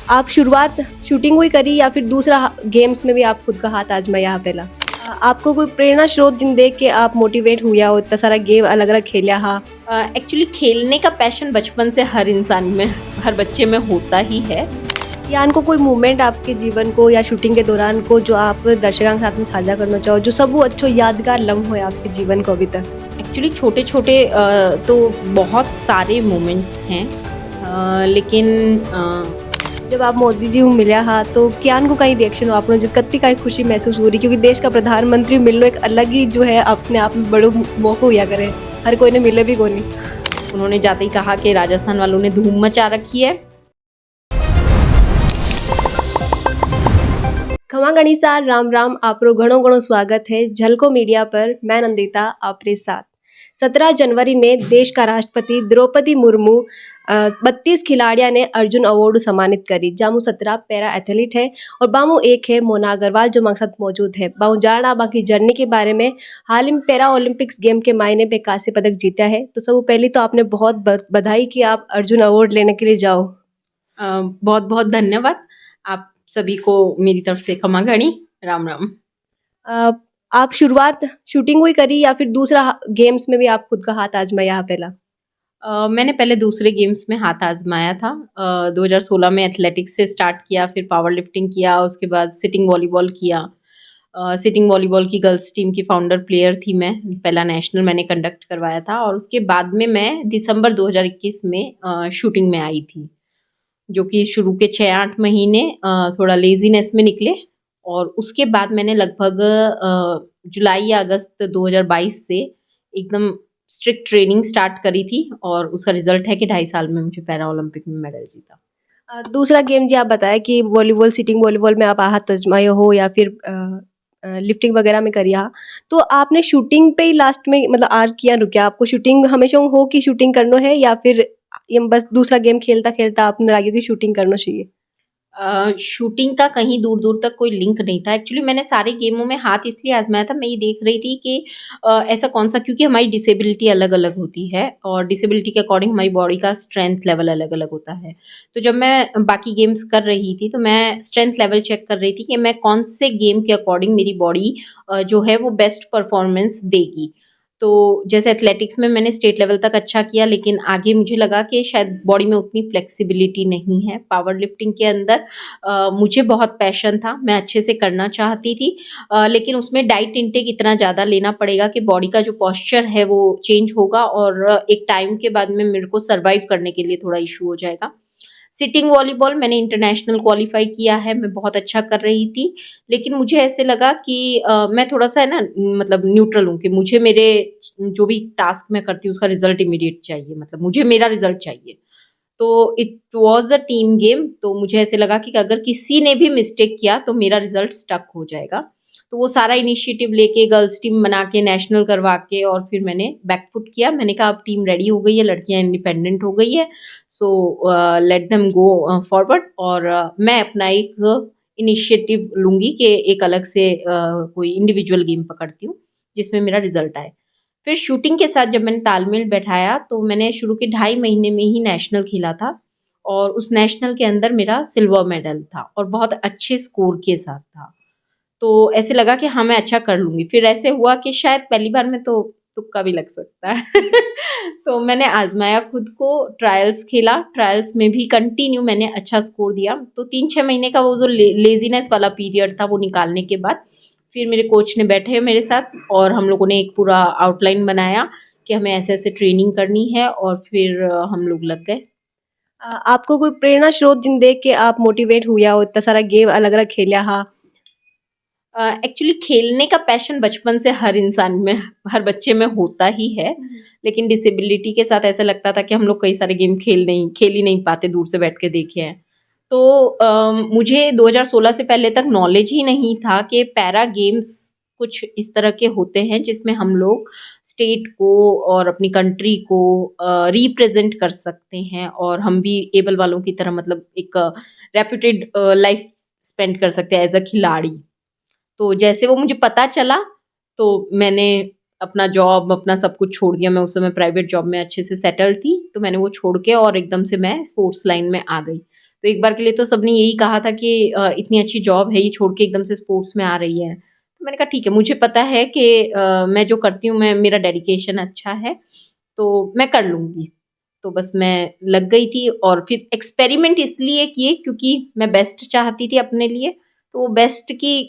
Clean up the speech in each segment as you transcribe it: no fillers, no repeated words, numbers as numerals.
आप शुरुआत शूटिंग हुई करी या फिर दूसरा गेम्स में भी आप खुद का हाथ आजमाया पहला? आपको कोई प्रेरणा स्रोत जिन देख के आप मोटिवेट हुआ हो इतना सारा गेम अलग अलग खेलिया हा? एक्चुअली खेलने का पैशन बचपन से हर इंसान में, हर बच्चे में होता ही है। या इनको कोई मोमेंट आपके जीवन को या शूटिंग के दौरान को जो आप दर्शकों के साथ में साझा करना चाहो, जो सब वो अच्छो यादगार लम्हा है आपके जीवन को अभी तक? एक्चुअली छोटे छोटे तो बहुत सारे मोमेंट्स हैं, लेकिन जब आप मोदी जी मिल्या हा तो क्या इनको कहीं रिएक्शन हो आप जो कत्ती का खुशी महसूस हो रही, क्योंकि देश का प्रधानमंत्री मिलना एक अलग ही जो है अपने आप में बड़ो मौका हुआ करे, हर कोई ने मिले भी को नहीं। उन्होंने जाते ही कहा कि राजस्थान वालों ने धूम मचा रखी है। खमा गणिसा राम राम, आपरो घणो घणो स्वागत है झलको मीडिया पर। मैं नंदिता आपरे साथ। 17 जनवरी ने देश का राष्ट्रपति द्रौपदी मुर्मू 32 खिलाड़ियों ने अर्जुन अवार्ड सम्मानित करी, जामू 17 पैरा एथलीट है और बामू एक है मोना अग्रवाल जो मकसद मौजूद है। बामू जाना बाकी जर्नी के बारे में। हाल ही में पैरा ओलंपिक्स गेम के मायने पे कांस्य पदक जीता है, तो सब पहले तो आपने बहुत बधाई कि आप अर्जुन अवार्ड लेने के लिए जाओ। बहुत बहुत धन्यवाद आप सभी को मेरी तरफ से। खमा गणी राम राम। अ, आप शुरुआत शूटिंग हुई करी या फिर दूसरा गेम्स में भी आप खुद का हाथ आजमाया पहला? मैंने पहले दूसरे गेम्स में हाथ आजमाया था। 2016 में एथलेटिक्स से स्टार्ट किया, फिर पावर लिफ्टिंग किया, उसके बाद सिटिंग वॉलीबॉल किया। सिटिंग वॉलीबॉल की गर्ल्स टीम की फाउंडर प्लेयर थी मैं। पहला नेशनल मैंने कंडक्ट करवाया था और उसके बाद में मैं दिसंबर 2021 में शूटिंग में आई थी, जो कि शुरू के 6-8 महीने थोड़ा लेजीनेस में निकले और उसके बाद मैंने लगभग जुलाई या अगस्त 2022 से एकदम स्ट्रिक्ट ट्रेनिंग स्टार्ट करी थी और उसका रिजल्ट है कि 2.5 साल में मुझे पैरा ओलंपिक में मेडल जीता। दूसरा गेम जो आप बताया कि वॉलीबॉल सिटिंग वॉलीबॉल में आप हाथ आजमाए हो या फिर लिफ्टिंग वगैरह में करिया, तो आपने शूटिंग पे ही लास्ट में मतलब आर किया रुकिया? आपको शूटिंग हमेशा हो कि शूटिंग करना है या फिर ये बस दूसरा गेम खेलता खेलता आपने लगे कि शूटिंग करना चाहिए? शूटिंग का कहीं दूर दूर तक कोई लिंक नहीं था। एक्चुअली मैंने सारे गेमों में हाथ इसलिए आजमाया था, मैं ये देख रही थी कि ऐसा कौन सा, क्योंकि हमारी डिसेबिलिटी अलग अलग होती है और डिसेबिलिटी के अकॉर्डिंग हमारी बॉडी का स्ट्रेंथ लेवल अलग अलग होता है। तो जब मैं बाकी गेम्स कर रही थी तो मैं स्ट्रेंथ लेवल चेक कर रही थी कि मैं कौन से गेम के अकॉर्डिंग मेरी बॉडी जो है वो बेस्ट परफॉर्मेंस देगी। तो जैसे एथलेटिक्स में मैंने स्टेट लेवल तक अच्छा किया, लेकिन आगे मुझे लगा कि शायद बॉडी में उतनी फ्लेक्सिबिलिटी नहीं है। पावर लिफ्टिंग के अंदर मुझे बहुत पैशन था, मैं अच्छे से करना चाहती थी, लेकिन उसमें डाइट इंटेक इतना ज़्यादा लेना पड़ेगा कि बॉडी का जो पोस्चर है वो चेंज होगा और एक टाइम के बाद में मेरे को सर्वाइव करने के लिए थोड़ा इशू हो जाएगा। सिटिंग वॉलीबॉल मैंने इंटरनेशनल क्वालिफाई किया है, मैं बहुत अच्छा कर रही थी, लेकिन मुझे ऐसे लगा कि मैं थोड़ा-सा है ना, मतलब न्यूट्रल हूँ कि मुझे मेरे जो भी टास्क मैं करती हूँ उसका रिज़ल्ट इमीडिएट चाहिए, मतलब मुझे मेरा रिज़ल्ट चाहिए। तो it was a team game, तो मुझे ऐसे लगा कि अगर किसी ने भी मिस्टेक किया तो मेरा रिज़ल्ट स्टक हो जाएगा। तो वो सारा इनिशिएटिव लेके गर्ल्स टीम बना के नेशनल करवा के और फिर मैंने बैकफुट किया। मैंने कहा अब टीम रेडी हो गई है, लड़कियाँ इंडिपेंडेंट हो गई है, so let them go forward और मैं अपना एक इनिशिएटिव लूँगी कि एक अलग से कोई इंडिविजुअल गेम पकड़ती हूँ, जिसमें मेरा रिज़ल्ट आए। फिर शूटिंग के साथ जब मैंने तालमेल बैठाया तो मैंने शुरू के 2.5 महीने में ही नेशनल खेला था और उस नेशनल के अंदर मेरा सिल्वर मेडल था और बहुत अच्छे स्कोर के साथ था। तो ऐसे लगा कि हाँ, मैं अच्छा कर लूँगी। फिर ऐसे हुआ कि शायद पहली बार में तो तुक्का भी लग सकता है। तो मैंने आज़माया खुद को, ट्रायल्स खेला, ट्रायल्स में भी कंटिन्यू मैंने अच्छा स्कोर दिया। तो 3-6 महीने का वो जो लेज़ीनेस वाला पीरियड था वो निकालने के बाद फिर मेरे कोच ने बैठे मेरे साथ और हम लोगों ने एक पूरा आउटलाइन बनाया कि हमें ऐसे-ऐसे ट्रेनिंग करनी है और फिर हम लोग लग गए। आपको कोई प्रेरणा स्रोत जिन देख के आप मोटिवेट हुआ हो इतना सारा गेम अलग अलग खेलिया हा? एक्चुअली खेलने का पैशन बचपन से हर इंसान में, हर बच्चे में होता ही है, लेकिन डिसेबिलिटी के साथ ऐसा लगता था कि हम लोग कई सारे गेम खेल ही नहीं पाते, दूर से बैठ के देखे हैं। तो मुझे 2016 से पहले तक नॉलेज ही नहीं था कि पैरा गेम्स कुछ इस तरह के होते हैं जिसमें हम लोग स्टेट को और अपनी कंट्री को रिप्रेजेंट कर सकते हैं और हम भी एबल वालों की तरह मतलब एक रेप्यूटेड लाइफ स्पेंड कर सकते हैं एज अ खिलाड़ी। तो जैसे वो मुझे पता चला तो मैंने अपना जॉब, अपना सब कुछ छोड़ दिया। मैं उस समय प्राइवेट जॉब में अच्छे से सेटल थी, तो मैंने वो छोड़ के और एकदम से मैं स्पोर्ट्स लाइन में आ गई। तो एक बार के लिए तो सबने यही कहा था कि इतनी अच्छी जॉब है, ये छोड़ के एकदम से स्पोर्ट्स में आ रही है। तो मैंने कहा ठीक है, मुझे पता है कि मैं जो करती हूँ, मैं मेरा डेडिकेशन अच्छा है, तो मैं कर लूँगी। तो बस मैं लग गई थी और फिर एक्सपेरिमेंट इसलिए किए क्योंकि मैं बेस्ट चाहती थी अपने लिए, तो वो बेस्ट की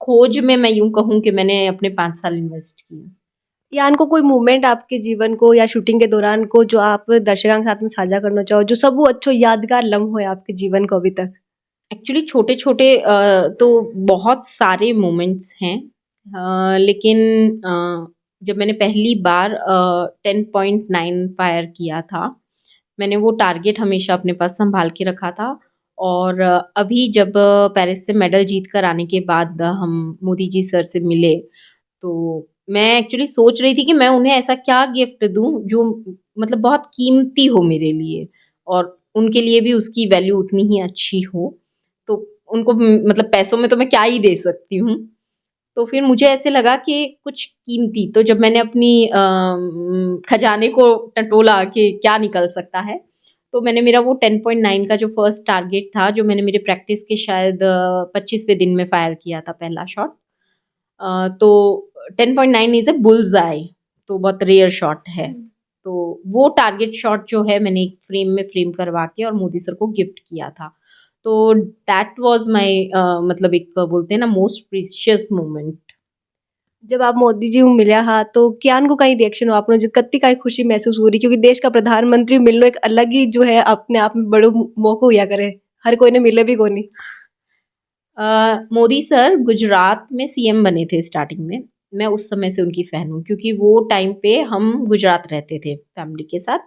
खोज में मैं यूँ कहूँ कि मैंने अपने 5 साल इन्वेस्ट किए। यान को कोई मोमेंट आपके जीवन को या शूटिंग के दौरान को जो आप दर्शकों के साथ में साझा करना चाहो, जो सबू अच्छो यादगार लम्हो है आपके जीवन को अभी तक? एक्चुअली छोटे-छोटे तो बहुत सारे मोमेंट्स हैं, लेकिन जब मैंने पहली बार 10.9 फायर किया था, मैंने वो टारगेट हमेशा अपने पास सँभाल के रखा था। और अभी जब पेरिस से मेडल जीत कर आने के बाद हम मोदी जी सर से मिले, तो मैं एक्चुअली सोच रही थी कि मैं उन्हें ऐसा क्या गिफ्ट दूँ जो मतलब बहुत कीमती हो मेरे लिए और उनके लिए भी उसकी वैल्यू उतनी ही अच्छी हो। तो उनको मतलब पैसों में तो मैं क्या ही दे सकती हूँ। तो फिर मुझे ऐसे लगा कि कुछ कीमती, तो जब मैंने अपनी खजाने को टटोला कि क्या निकल सकता है, तो मैंने मेरा वो 10.9 का जो फर्स्ट टारगेट था, जो मैंने मेरे प्रैक्टिस के शायद 25वें दिन में फायर किया था पहला शॉट। तो 10.9 इज़ अ बुल्स आई, तो बहुत रेयर शॉट है। तो वो टारगेट शॉट जो है मैंने एक फ्रेम में फ्रेम करवा के और मोदी सर को गिफ्ट किया था। तो दैट वाज़ माय मतलब एक बोलते हैं ना मोस्ट प्रीशियस मोमेंट। जब आप मोदी जी को मिल्या हा तो क्यान को कई रिएक्शन हो आपने, जो कत्ती काई खुशी महसूस हो रही, क्योंकि देश का प्रधानमंत्री मिलना एक अलग ही जो है अपने आप में बड़ो मौको हुआ करे, हर कोई ने मिले भी कोनी। मोदी सर गुजरात में सीएम बने थे स्टार्टिंग में। मैं उस समय से उनकी फ़ैन हूँ क्योंकि वो टाइम पे हम गुजरात रहते थे फैमिली के साथ।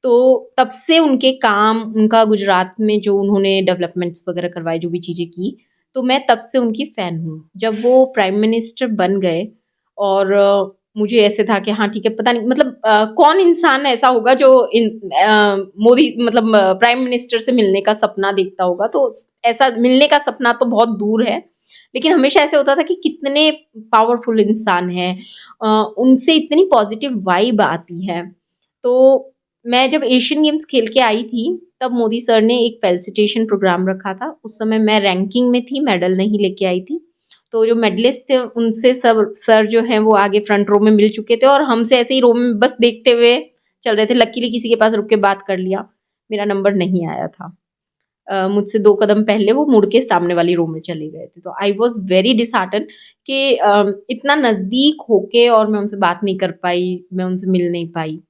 तो तब से उनके काम, उनका गुजरात में जो उन्होंने डेवलपमेंट्स वगैरह करवाए, जो भी चीज़ें की, तो मैं तब से उनकी फ़ैन हूँ। जब वो प्राइम मिनिस्टर बन गए और मुझे ऐसे था कि हाँ ठीक है, पता नहीं मतलब कौन इंसान ऐसा होगा जो मोदी मतलब प्राइम मिनिस्टर से मिलने का सपना देखता होगा, तो ऐसा मिलने का सपना तो बहुत दूर है। लेकिन हमेशा ऐसे होता था कि कितने पावरफुल इंसान हैं, उनसे इतनी पॉजिटिव वाइब आती है। तो मैं जब एशियन गेम्स खेल के आई थी, तब मोदी सर ने एक फेलिसिटेशन प्रोग्राम रखा था। उस समय मैं रैंकिंग में थी, मेडल नहीं लेके आई थी। तो जो मेडलिस्ट थे उनसे सब सर जो हैं वो आगे फ्रंट रो में मिल चुके थे और हमसे ऐसे ही रो में बस देखते हुए चल रहे थे। लकीली किसी के पास रुक के बात कर लिया, मेरा नंबर नहीं आया था। मुझसे 2 कदम पहले वो मुड़ के सामने वाली रो में चले गए थे। तो आई वाज़ वेरी डिसहार्टेंड कि इतना नज़दीक होके और मैं उनसे बात नहीं कर पाई, मैं उनसे मिल नहीं पाई।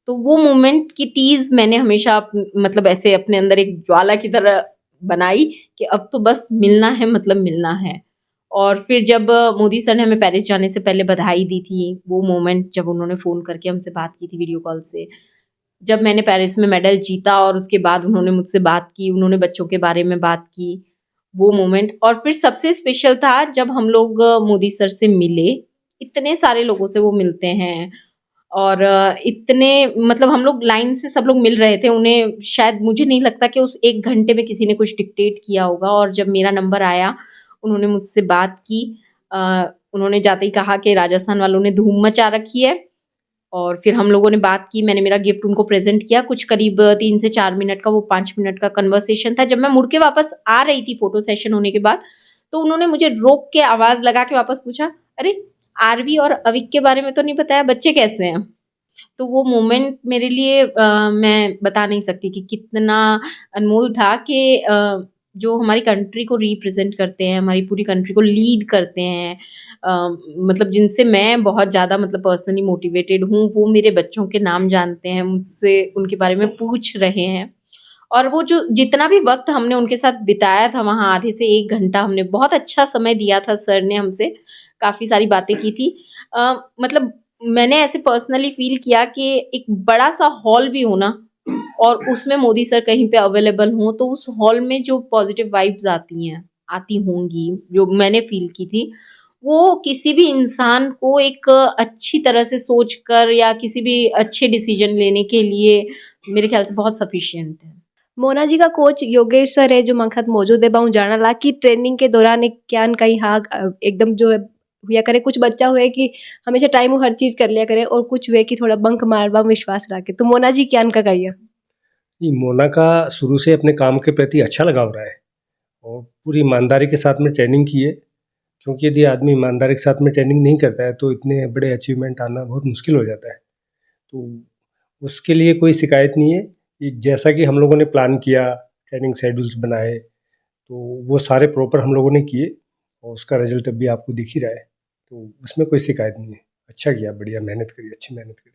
तो वो मोमेंट की टीज़ मैंने हमेशा मतलब ऐसे अपने अंदर एक ज्वाला की तरह बनाई कि अब तो बस मिलना है, मतलब मिलना है। और फिर जब मोदी सर ने हमें पेरिस जाने से पहले बधाई दी थी, वो मोमेंट जब उन्होंने फ़ोन करके हमसे बात की थी वीडियो कॉल से। जब मैंने पेरिस में मेडल जीता और उसके बाद उन्होंने मुझसे बात की, उन्होंने बच्चों के बारे में बात की, वो मोमेंट। और फिर सबसे स्पेशल था जब हम लोग मोदी सर से मिले, इतने सारे लोगों से वो मिलते हैं और इतने मतलब हम लोग लाइन से सब लोग मिल रहे थे। उन्हें शायद मुझे नहीं लगता कि उस 1 घंटे में किसी ने कुछ डिक्टेट किया होगा और जब मेरा नंबर आया, उन्होंने मुझसे बात की। उन्होंने जाते ही कहा कि राजस्थान वालों ने धूम मचा रखी है और फिर हम लोगों ने बात की, मैंने मेरा गिफ्ट उनको प्रेज़ेंट किया। कुछ करीब 3 से 4 मिनट का वो 5 मिनट का कन्वर्सेशन था। जब मैं मुड़ के वापस आ रही थी फ़ोटो सेशन होने के बाद, तो उन्होंने मुझे रोक के आवाज़ लगा के वापस पूछा, "अरे! आरवी और अविक के बारे में तो नहीं बताया, बच्चे कैसे हैं?" तो वो मोमेंट मेरे लिए मैं बता नहीं सकती कि कितना अनमोल था कि जो हमारी कंट्री को रिप्रेज़ेंट करते हैं, हमारी पूरी कंट्री को लीड करते हैं, मतलब जिनसे मैं बहुत ज़्यादा मतलब पर्सनली मोटिवेटेड हूँ, वो मेरे बच्चों के नाम जानते हैं, मुझसे उनके बारे में पूछ रहे हैं। और वो जो जितना भी वक़्त हमने उनके साथ बिताया था वहाँ, आधे से 1 घंटा हमने बहुत अच्छा समय दिया था। सर ने हमसे काफ़ी सारी बातें की थी। मतलब मैंने ऐसे पर्सनली फ़ील किया कि एक बड़ा-सा हॉल भी हो ना और उसमें मोदी सर कहीं पे अवेलेबल हों, तो उस हॉल में जो पॉज़िटिव वाइब्स आती हैं, आती होंगी, जो मैंने फ़ील की थी, वो किसी भी इंसान को एक अच्छी तरह से सोच कर या किसी भी अच्छे डिसीज़न लेने के लिए मेरे ख़्याल से बहुत सफिशिएंट है। मोना जी का कोच योगेश सर है जो हमारे साथ मौजूद है, बाऊ जाना ला कि ट्रेनिंग के दौरान एक क्यान कहीं हाँ एकदम जो है हुआ करे, कुछ बच्चा हुए कि हमेशा टाइम वो हर चीज़ कर लिया करे और कुछ हुए कि थोड़ा बंक मारवा विश्वास रखे, तो मोना जी क्यान का कहिए? नहीं, मोना का शुरू से अपने काम के प्रति अच्छा लगाव रहा है और पूरी ईमानदारी के साथ में ट्रेनिंग की है, क्योंकि यदि आदमी ईमानदारी के साथ में ट्रेनिंग नहीं करता है तो इतने बड़े अचीवमेंट आना बहुत मुश्किल हो जाता है। तो उसके लिए कोई शिकायत नहीं है कि जैसा कि हम लोगों ने प्लान किया, ट्रेनिंग शेड्यूल्स बनाए, तो वो सारे प्रॉपर हम लोगों ने किए और उसका रिजल्ट अभी आपको दिख ही रहा है। तो उसमें कोई शिकायत नहीं है। अच्छा किया, बढ़िया मेहनत करी, अच्छी मेहनत करी।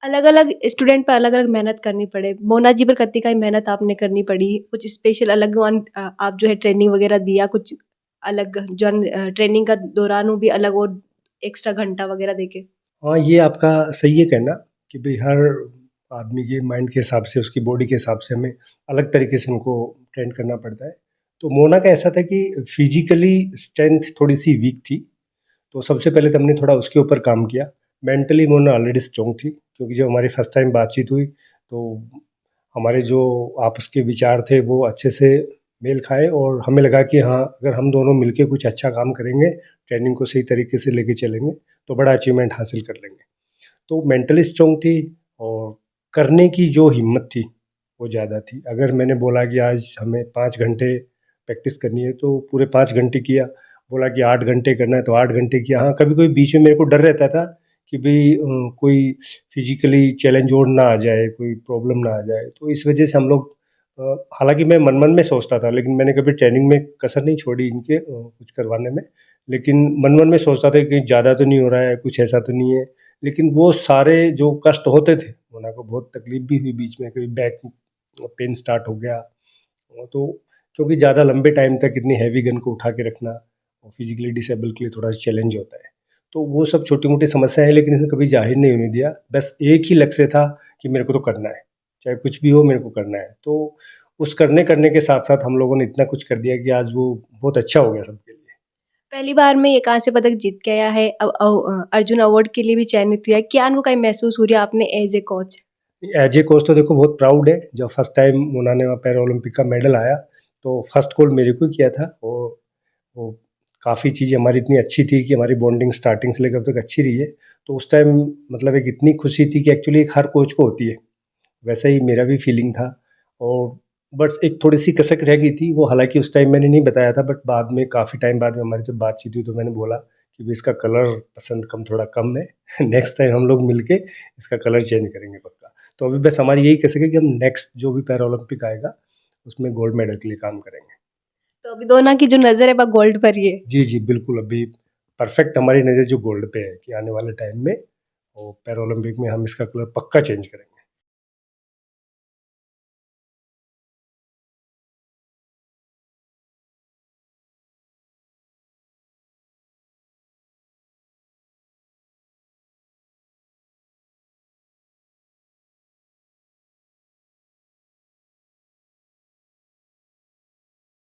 अलग अलग स्टूडेंट पर अलग अलग मेहनत करनी पड़े, मोना जी पर कत्ती का मेहनत आपने करनी पड़ी, कुछ स्पेशल अलग आप जो है ट्रेनिंग वगैरह दिया, कुछ अलग जो ट्रेनिंग का दौरान वो भी अलग और एक्स्ट्रा घंटा वगैरह देके। हाँ, ये आपका सही है कहना कि भाई हर आदमी के माइंड के हिसाब से, उसकी बॉडी के हिसाब से हमें अलग तरीके से उनको ट्रेन करना पड़ता है। तो मोना का ऐसा था कि फिजिकली स्ट्रेंथ थोड़ी सी वीक थी, तो सबसे पहले तो हमने थोड़ा उसके ऊपर काम किया। मेंटली मोना ऑलरेडी स्ट्रॉन्ग थी, क्योंकि जब हमारी फर्स्ट टाइम बातचीत हुई तो हमारे जो आपस के विचार थे वो अच्छे से मेल खाए और हमें लगा कि हाँ, अगर हम दोनों मिलके कुछ अच्छा काम करेंगे, ट्रेनिंग को सही तरीके से लेके चलेंगे तो बड़ा अचीवमेंट हासिल कर लेंगे। तो मेंटली स्ट्रॉन्ग थी और करने की जो हिम्मत थी वो ज़्यादा थी। अगर मैंने बोला कि आज हमें 5 घंटे प्रैक्टिस करनी है तो पूरे 5 घंटे किया, बोला कि 8 घंटे करना है तो 8 घंटे किया। हाँ, कभी-कभी बीच में मेरे को डर रहता था कि भई कोई फिज़िकली चैलेंज और ना आ जाए, कोई प्रॉब्लम ना आ जाए। तो इस वजह से हम लोग हालाँकि मैं मन-मन में सोचता था, लेकिन मैंने कभी ट्रेनिंग में कसर नहीं छोड़ी इनके कुछ करवाने में। लेकिन मन-मन में सोचता था कि कहीं ज़्यादा तो नहीं हो रहा है, कुछ ऐसा तो नहीं है। लेकिन वो सारे जो कष्ट होते थे, मोना को बहुत तकलीफ़ भी हुई बीच में, कभी बैक पेन स्टार्ट हो गया। तो क्योंकि ज़्यादा लंबे टाइम तक इतनी हैवी गन को उठा के रखना और फिजिकली डिसेबल के लिए थोड़ा सा चैलेंज होता है। तो वो सब छोटी-मोटी समस्याएँ हैं, लेकिन इसने कभी ज़ाहिर नहीं होने दिया। बस एक ही लक्ष्य था कि मेरे को तो करना है, चाहे कुछ भी हो मेरे को करना है। तो उस करने के साथ-साथ हम लोगों ने इतना कुछ कर दिया कि आज वो बहुत अच्छा हो गया सबके लिए। पहली बार में ये कांस्य पदक जीत के आया है, अर्जुन अवार्ड के लिए भी चयनित हुआ है, क्या अनुभव महसूस हो रहा है आपने as a coach? As a coach तो देखो बहुत प्राउड है। जब फर्स्ट टाइम उन्होंने वहाँ पैरा ओलंपिक का मेडल आया तो फर्स्ट कॉल मेरे को ही किया था। वो काफ़ी चीज़ें हमारी इतनी अच्छी थी कि हमारी बॉन्डिंग स्टार्टिंग से लेकर अब तक अच्छी रही है। तो उस टाइम मतलब एक इतनी खुशी थी कि एक्चुअली एक हर कोच को होती है, वैसा ही मेरा भी फीलिंग था। और बट एक थोड़ी सी कसक रह गई थी, वो हालांकि उस टाइम मैंने नहीं बताया था, बट बाद में काफ़ी टाइम बाद में हमारी जब बातचीत हुई तो मैंने बोला कि भाई इसका कलर पसंद थोड़ा कम है नेक्स्ट टाइम हम लोग मिलके इसका कलर चेंज करेंगे पक्का। तो अभी बस हमारी यही कसक है कि हम नेक्स्ट जो भी पैरा ओलंपिक आएगा उसमें गोल्ड मेडल के लिए काम करेंगे। तो अभी दोनों की जो नज़र है वह गोल्ड पर ही है। जी जी बिल्कुल, अभी परफेक्ट हमारी नज़र जो गोल्ड पे है कि आने वाले टाइम में और पैरा ओलंपिक में हम इसका कलर पक्का चेंज करेंगे।